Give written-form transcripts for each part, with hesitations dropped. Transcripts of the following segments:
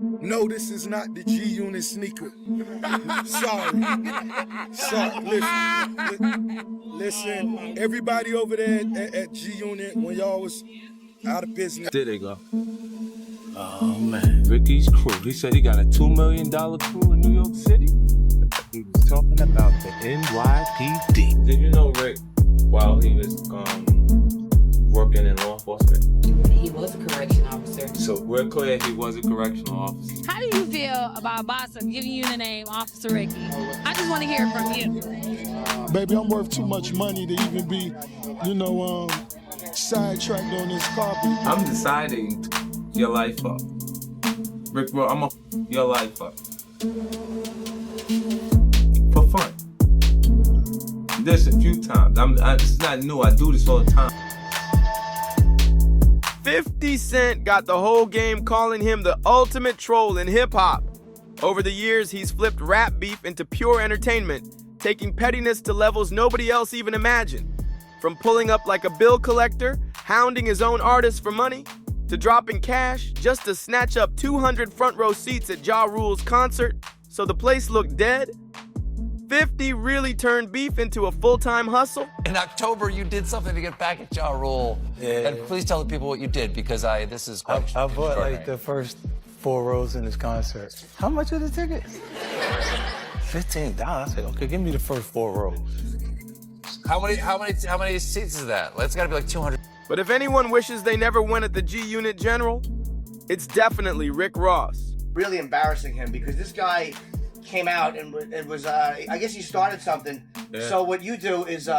No, this is not the G-Unit sneaker. Sorry. Listen, everybody over there at G-Unit, when y'all was out of business. There they go. Oh, man. Ricky's crew. He said he got a $2 million crew in New York City? He was talking about the NYPD. Did you know Rick, while he was working in law enforcement? He was a correction officer. So we're clear he was a correctional officer. How do you feel about Bossa giving you the name Officer Ricky? I just want to hear it from you. Baby, I'm worth too much money to even be, sidetracked on this carpet. I'm deciding to your life up. Rick, bro, I'm your life up. For fun. This a few times. It's not new. I do this all the time. 50 Cent got the whole game calling him the ultimate troll in hip-hop. Over the years, he's flipped rap beef into pure entertainment, taking pettiness to levels nobody else even imagined. From pulling up like a bill collector, hounding his own artists for money, to dropping cash just to snatch up 200 front row seats at Ja Rule's concert so the place looked dead. 50 really turned beef into a full-time hustle. In October, you did something to get back at Ja Rule. Yeah. And please tell the people what you did, because this is quite I bought like the first 4 rows in his concert. How much are the tickets? $15. I said, okay, give me the first 4 rows. How many seats is that? It's got to be like 200. But if anyone wishes they never went at the G-Unit General, it's definitely Rick Ross. Really embarrassing him, because this guy came out and it was I guess you started something. Yeah. So what you do is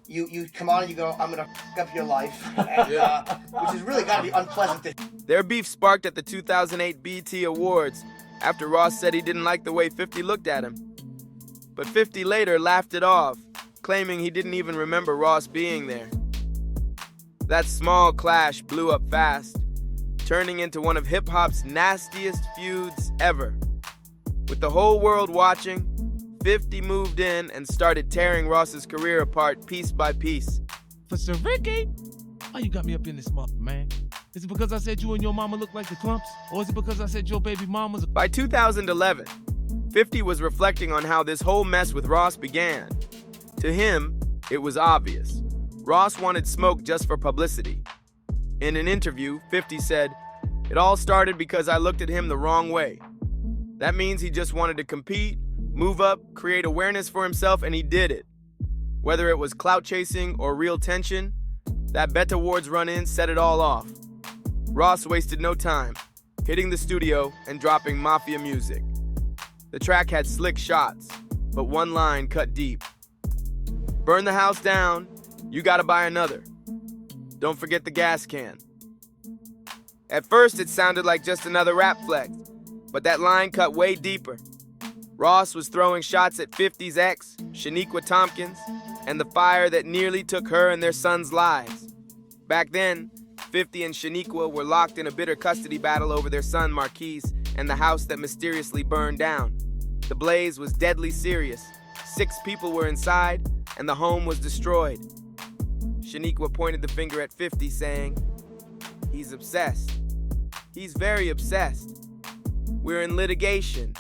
you come on and you go, I'm gonna f up your life, and, which is really gotta be unpleasant. Their beef sparked at the 2008 BET Awards after Ross said he didn't like the way 50 looked at him. But 50 later laughed it off, claiming he didn't even remember Ross being there. That small clash blew up fast, turning into one of hip-hop's nastiest feuds ever. With the whole world watching, 50 moved in and started tearing Ross's career apart piece by piece. Officer Ricky, why you got me up in this month, man? Is it because I said you and your mama look like the Clumps? Or is it because I said your baby mama's By 2011, 50 was reflecting on how this whole mess with Ross began. To him, it was obvious. Ross wanted smoke just for publicity. In an interview, 50 said, "It all started because I looked at him the wrong way. That means he just wanted to compete, move up, create awareness for himself, and he did it. Whether it was clout chasing or real tension, that Bet Awards run-in set it all off. Ross wasted no time, hitting the studio and dropping mafia music. The track had slick shots, but one line cut deep. Burn the house down, you gotta buy another. Don't forget the gas can." At first, it sounded like just another rap flex, but that line cut way deeper. Ross was throwing shots at 50's ex, Shaniqua Tompkins, and the fire that nearly took her and their sons' lives. Back then, 50 and Shaniqua were locked in a bitter custody battle over their son Marquise and the house that mysteriously burned down. The blaze was deadly serious. 6 people were inside, and the home was destroyed. Shaniqua pointed the finger at 50, saying, "He's obsessed. He's very obsessed. We're in litigation.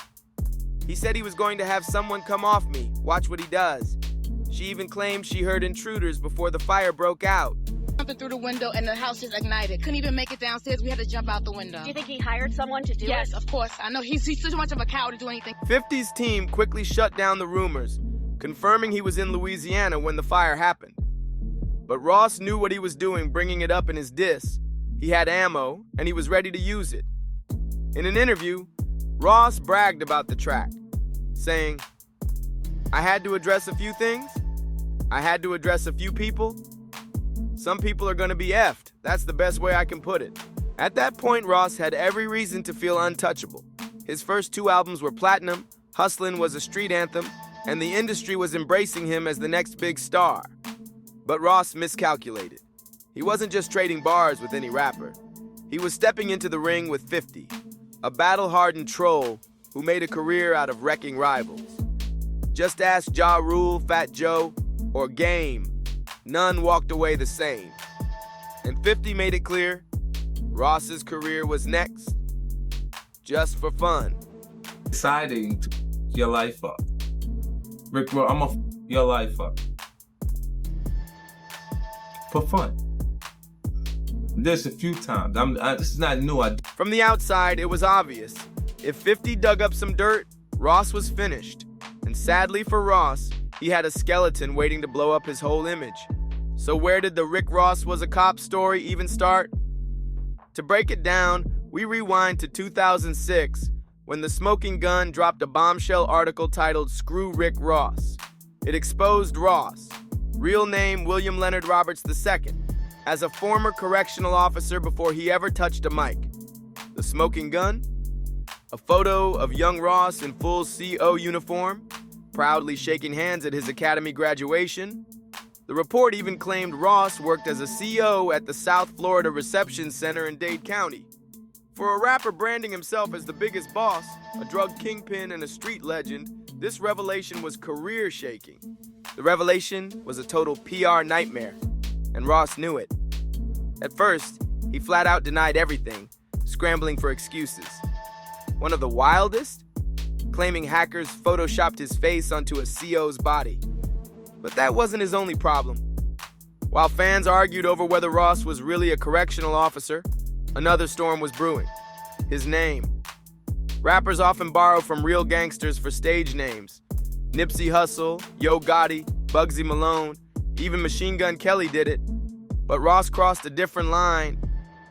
He said he was going to have someone come off me. Watch what he does." She even claimed she heard intruders before the fire broke out. Something through the window and the house just ignited. Couldn't even make it downstairs. We had to jump out the window. Do you think he hired someone to do it? Yes, of course. I know he's too much of a coward to do anything. 50's team quickly shut down the rumors, confirming he was in Louisiana when the fire happened. But Ross knew what he was doing, bringing it up in his diss. He had ammo, and he was ready to use it. In an interview, Ross bragged about the track, saying, "I had to address a few things. I had to address a few people. Some people are gonna be effed. That's the best way I can put it." At that point, Ross had every reason to feel untouchable. His first 2 albums were platinum, Hustlin' was a street anthem, and the industry was embracing him as the next big star. But Ross miscalculated. He wasn't just trading bars with any rapper. He was stepping into the ring with 50, a battle-hardened troll who made a career out of wrecking rivals. Just ask Ja Rule, Fat Joe, or Game. None walked away the same. And 50 made it clear Ross's career was next. just for fun. Deciding to your life up. Rick Ross, I'm gonna your life up. For fun. This a few times. This is not new. From the outside, it was obvious. If 50 dug up some dirt, Ross was finished. And sadly for Ross, he had a skeleton waiting to blow up his whole image. So where did the Rick Ross was a cop story even start? To break it down, we rewind to 2006, when the Smoking Gun dropped a bombshell article titled "Screw Rick Ross." It exposed Ross, real name William Leonard Roberts II, as a former correctional officer before he ever touched a mic. The Smoking Gun? A photo of young Ross in full CO uniform, proudly shaking hands at his academy graduation. The report even claimed Ross worked as a CO at the South Florida Reception Center in Dade County. For a rapper branding himself as the biggest boss, a drug kingpin, and a street legend, this revelation was career-shaking. The revelation was a total PR nightmare, and Ross knew it. At first, he flat out denied everything, scrambling for excuses. One of the wildest? Claiming hackers photoshopped his face onto a CO's body. But that wasn't his only problem. While fans argued over whether Ross was really a correctional officer, another storm was brewing. His name. Rappers often borrow from real gangsters for stage names. Nipsey Hussle, Yo Gotti, Bugsy Malone, even Machine Gun Kelly did it. But Ross crossed a different line.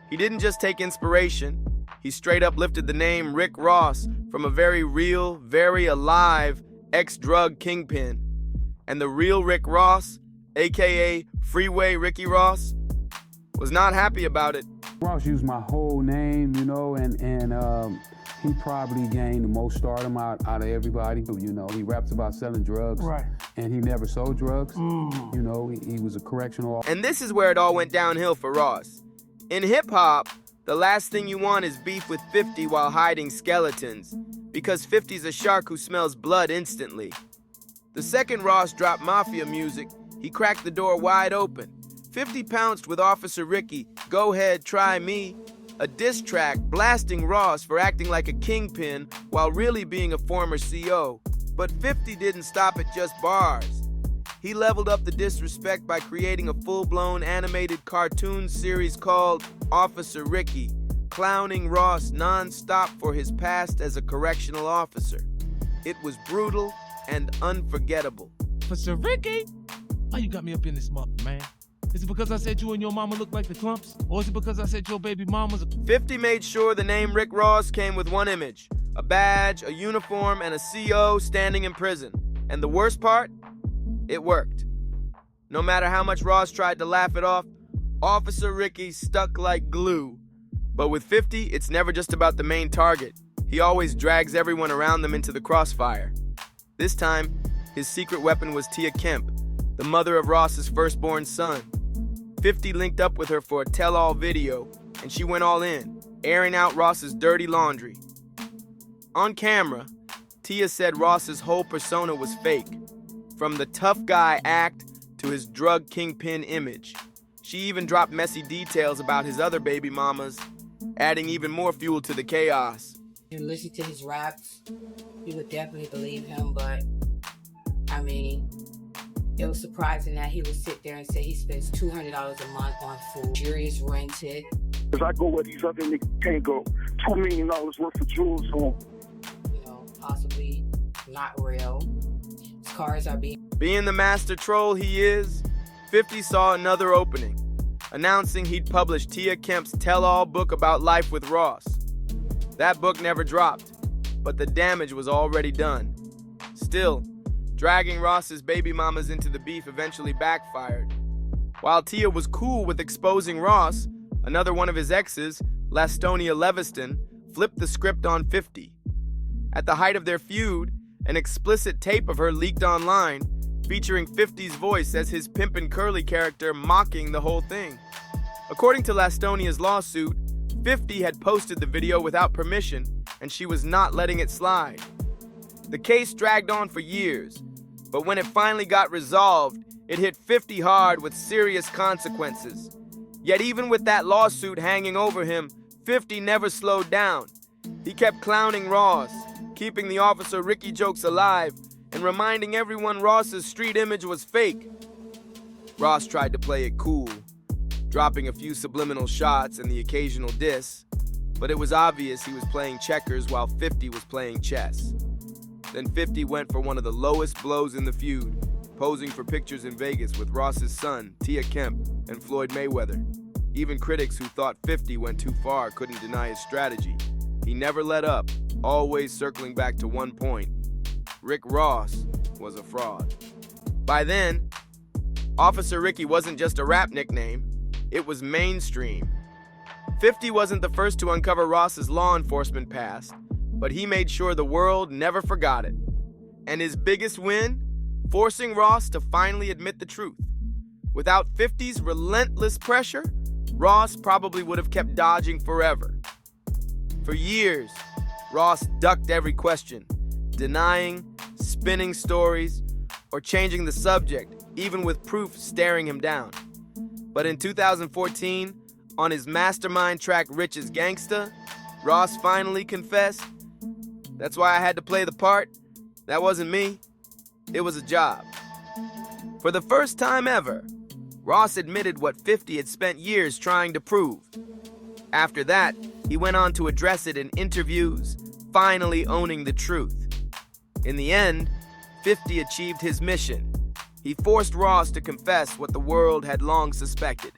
He didn't just take inspiration, he straight up lifted the name Rick Ross from a very real, very alive ex-drug kingpin. And the real Rick Ross, aka Freeway Ricky Ross, was not happy about it. Ross used my whole name, you know, and he probably gained the most stardom out of everybody. You know, he raps about selling drugs, right? And he never sold drugs. You know, he was a correctional officer. And this is where it all went downhill for Ross. In hip-hop, the last thing you want is beef with 50 while hiding skeletons, because 50's a shark who smells blood instantly. The second Ross dropped Mafia music, he cracked the door wide open. 50 pounced with Officer Ricky, Go Ahead, Try Me, a diss track blasting Ross for acting like a kingpin while really being a former CO. But 50 didn't stop at just bars. He leveled up the disrespect by creating a full-blown animated cartoon series called Officer Ricky, clowning Ross non-stop for his past as a correctional officer. It was brutal and unforgettable. Officer Ricky? Why you got me up in this mug, man? Is it because I said you and your mama look like the Clumps? Or is it because I said your baby mama's a... 50 made sure the name Rick Ross came with one image, a badge, a uniform, and a CO standing in prison. And the worst part? It worked. No matter how much Ross tried to laugh it off, Officer Ricky stuck like glue. But with 50, it's never just about the main target. He always drags everyone around them into the crossfire. This time, his secret weapon was Tia Kemp, the mother of Ross's firstborn son. 50 linked up with her for a tell-all video, and she went all in, airing out Ross's dirty laundry. On camera, Tia said Ross's whole persona was fake, from the tough guy act to his drug kingpin image. She even dropped messy details about his other baby mamas, adding even more fuel to the chaos. You listen to his raps, you would definitely believe him, but I mean, it was surprising that he would sit there and say he spends $200 a month on food. Jury is rented. Because I go where these other niggas can't go. $2 million worth of jewels on. You know, possibly not real. His cars are Being the master troll he is, 50 saw another opening, announcing he'd publish Tia Kemp's tell-all book about life with Ross. That book never dropped, but the damage was already done. Still, dragging Ross's baby mamas into the beef eventually backfired. While Tia was cool with exposing Ross, another one of his exes, Lastonia Leviston, flipped the script on 50. At the height of their feud, an explicit tape of her leaked online, featuring 50's voice as his Pimpin' Curly character mocking the whole thing. According to Lastonia's lawsuit, 50 had posted the video without permission, and she was not letting it slide. The case dragged on for years, but when it finally got resolved, it hit 50 hard with serious consequences. Yet even with that lawsuit hanging over him, 50 never slowed down. He kept clowning Ross, keeping the Officer Ricky jokes alive, and reminding everyone Ross's street image was fake. Ross tried to play it cool, dropping a few subliminal shots and the occasional diss, but it was obvious he was playing checkers while 50 was playing chess. Then 50 went for one of the lowest blows in the feud, posing for pictures in Vegas with Ross's son, Tia Kemp, and Floyd Mayweather. Even critics who thought 50 went too far couldn't deny his strategy. He never let up, always circling back to one point. Rick Ross was a fraud. By then, Officer Ricky wasn't just a rap nickname, it was mainstream. 50 wasn't the first to uncover Ross's law enforcement past, but he made sure the world never forgot it. And his biggest win? Forcing Ross to finally admit the truth. Without 50's relentless pressure, Ross probably would have kept dodging forever. For years, Ross ducked every question, denying, spinning stories, or changing the subject, even with proof staring him down. But in 2014, on his mastermind track Rich is Gangsta, Ross finally confessed, "That's why I had to play the part. That wasn't me. It was a job." For the first time ever, Ross admitted what 50 had spent years trying to prove. After that, he went on to address it in interviews, finally owning the truth. In the end, 50 achieved his mission. He forced Ross to confess what the world had long suspected.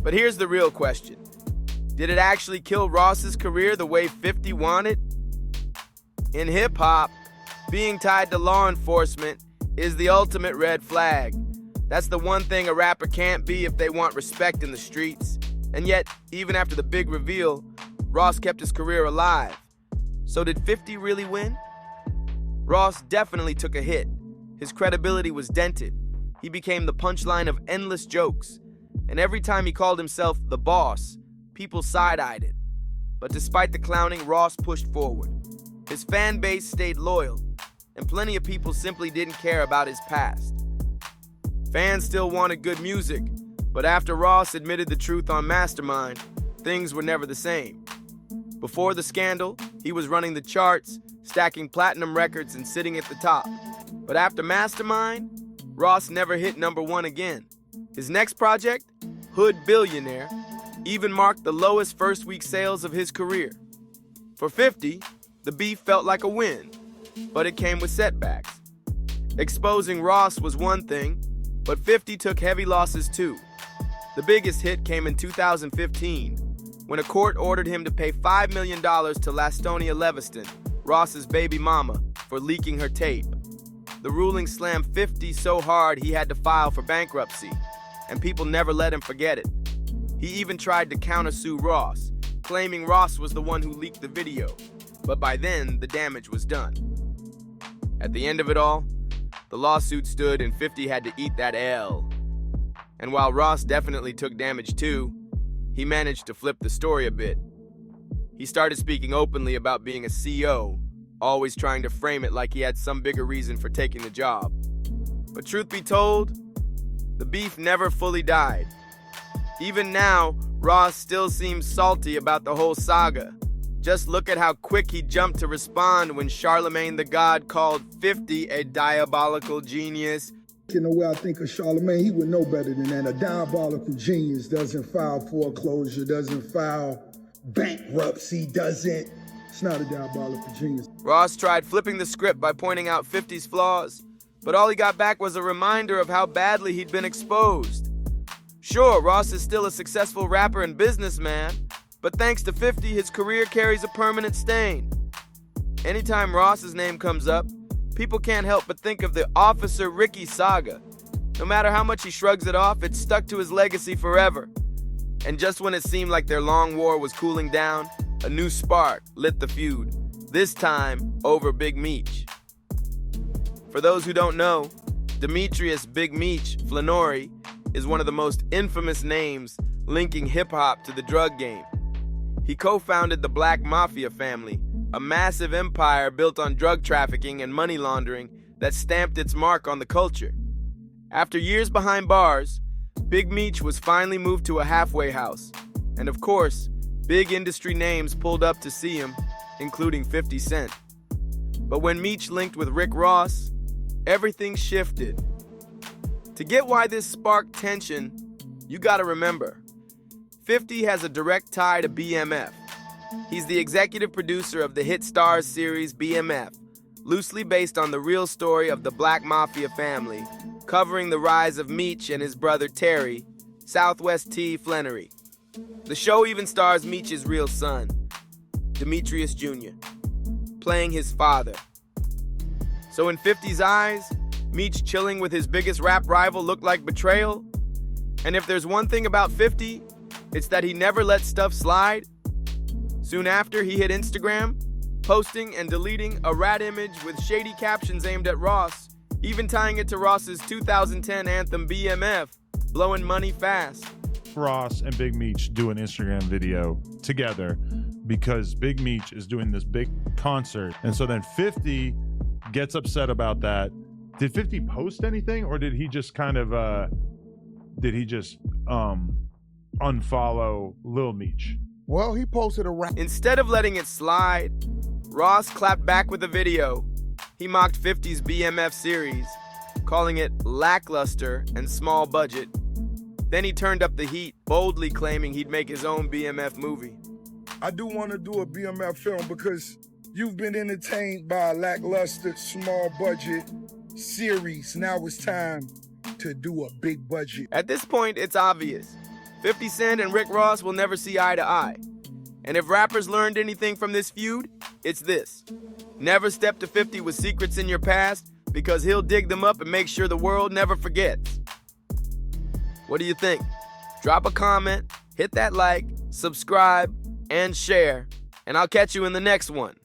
But here's the real question. Did it actually kill Ross's career the way 50 wanted? In hip-hop, being tied to law enforcement is the ultimate red flag. That's the one thing a rapper can't be if they want respect in the streets. And yet, even after the big reveal, Ross kept his career alive. So did 50 really win? Ross definitely took a hit. His credibility was dented. He became the punchline of endless jokes. And every time he called himself the boss, people side-eyed it. But despite the clowning, Ross pushed forward. His fan base stayed loyal, and plenty of people simply didn't care about his past. Fans still wanted good music, but after Ross admitted the truth on Mastermind, things were never the same. Before the scandal, he was running the charts, stacking platinum records and sitting at the top. But after Mastermind, Ross never hit #1 again. His next project, Hood Billionaire, even marked the lowest first-week sales of his career. For 50, the beef felt like a win, but it came with setbacks. Exposing Ross was one thing, but 50 took heavy losses too. The biggest hit came in 2015, when a court ordered him to pay $5 million to Lastonia Leviston, Ross's baby mama, for leaking her tape. The ruling slammed 50 so hard he had to file for bankruptcy, and people never let him forget it. He even tried to countersue Ross, claiming Ross was the one who leaked the video, but by then the damage was done. At the end of it all, the lawsuit stood and 50 had to eat that L. And while Ross definitely took damage too, he managed to flip the story a bit. He started speaking openly about being a CO, always trying to frame it like he had some bigger reason for taking the job. But truth be told, the beef never fully died. Even now, Ross still seems salty about the whole saga. Just look at how quick he jumped to respond when Charlemagne the God called 50 a diabolical genius. In the way I think of Charlemagne, he would know better than that. A diabolical genius doesn't file foreclosure, doesn't file bankruptcy, it's not a diabolical genius. Ross tried flipping the script by pointing out 50's flaws, but all he got back was a reminder of how badly he'd been exposed. Sure, Ross is still a successful rapper and businessman, but thanks to 50, his career carries a permanent stain. Anytime Ross's name comes up, people can't help but think of the Officer Ricky saga. No matter how much he shrugs it off, it's stuck to his legacy forever. And just when it seemed like their long war was cooling down, a new spark lit the feud, this time over Big Meech. For those who don't know, Demetrius Big Meech Flannery is one of the most infamous names linking hip-hop to the drug game. He co-founded the Black Mafia family, a massive empire built on drug trafficking and money laundering that stamped its mark on the culture. After years behind bars, Big Meech was finally moved to a halfway house. And of course, big industry names pulled up to see him, including 50 Cent. But when Meech linked with Rick Ross, everything shifted. To get why this sparked tension, you gotta remember, 50 has a direct tie to BMF. He's the executive producer of the hit Starz series BMF, loosely based on the real story of the Black Mafia family, covering the rise of Meech and his brother Terry, Southwest T. Flannery. The show even stars Meech's real son, Demetrius Jr., playing his father. So in 50's eyes, Meech chilling with his biggest rap rival looked like betrayal. And if there's one thing about 50, it's that he never let stuff slide. Soon after, he hit Instagram, posting and deleting a rat image with shady captions aimed at Ross, even tying it to Ross's 2010 anthem BMF, Blowing Money Fast. Ross and Big Meech do an Instagram video together because Big Meech is doing this big concert. And so then 50 gets upset about that. Did 50 post anything, or did he just kind of unfollow Lil Meech? Well, he posted a rap. Instead of letting it slide, Ross clapped back with a video. He mocked 50's BMF series, calling it lackluster and small budget. Then he turned up the heat, boldly claiming he'd make his own BMF movie. I do want to do a BMF film because you've been entertained by a lackluster, small budget series. Now it's time to do a big budget. At this point, it's obvious. 50 Cent and Rick Ross will never see eye to eye. And if rappers learned anything from this feud, it's this. Never step to 50 with secrets in your past, because he'll dig them up and make sure the world never forgets. What do you think? Drop a comment, hit that like, subscribe, and share, and I'll catch you in the next one.